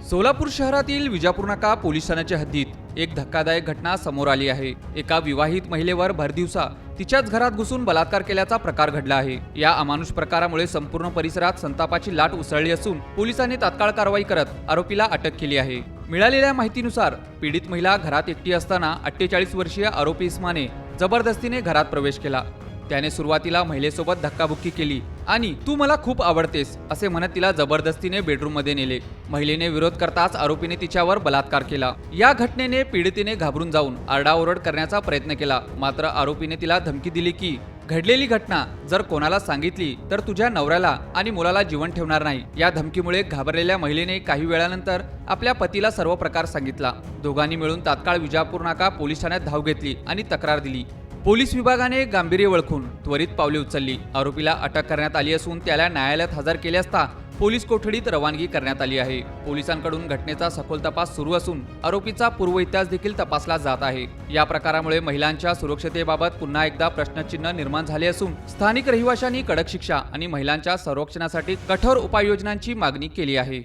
सोलापूर शहरातील विजापूर नाका पोलीस ठाण्याच्या हद्दीत एक धक्कादायक घटना समोर आली आहे। एका विवाहित महिलेवर भरदिवसा तिच्याच घरात घुसून बलात्कार केल्याचा प्रकार घडला आहे। या अमानुष प्रकारामुळे संपूर्ण परिसरात संतापाची लाट उसळली असून पोलिसांनी तात्काळ कारवाई करत आरोपीला अटक केली आहे। मिळालेल्या माहितीनुसार पीडित महिला घरात एकटी असताना 48 वर्षीय आरोपी इस्माने जबरदस्तीने घरात प्रवेश केला। त्याने सुरुवातीला महिलेसोबत धक्काबुक्की केली आणि तू मला खूप आवडतेस असे म्हणत तिला जबरदस्तीने बेडरूम मध्ये नेले। महिलेने विरोध करताच आरोपीने तिच्यावर बलात्कार केला। या घटनेने पीडितेने घाबरून जाऊन आरडाओरड करण्याचा प्रयत्न केला, मात्र आरोपीने तिला धमकी दिली की घडलेली घटना जर कोणाला सांगितली तर तुझ्या नवऱ्याला आणि मुलाला जीवन ठेवणार नाही। या धमकीमुळे घाबरलेल्या महिलेने काही वेळानंतर आपल्या पतीला सर्व प्रकार सांगितला। दोघांनी मिळून तात्काळ विजापूर नाका पोलीस ठाण्यात धाव घेतली आणि तक्रार दिली। पोलीस विभागाने गांभीर्य ओळखून त्वरित पावले उचलली। आरोपीला अटक करण्यात आली असून त्याला न्यायालयात हजर केले असता पोलीस कोठडीत रवानगी करण्यात आली आहे। पोलिसांकडून घटनेचा सखोल तपास सुरू असून आरोपीचा पूर्व इतिहास देखील तपासला जात आहे। या प्रकारामुळे महिलांच्या सुरक्षतेबाबत पुन्हा एकदा प्रश्नचिन्ह निर्माण झाले असून स्थानिक रहिवाशांनी कडक शिक्षा आणि महिलांच्या संरक्षणासाठी कठोर उपाययोजनांची मागणी केली आहे।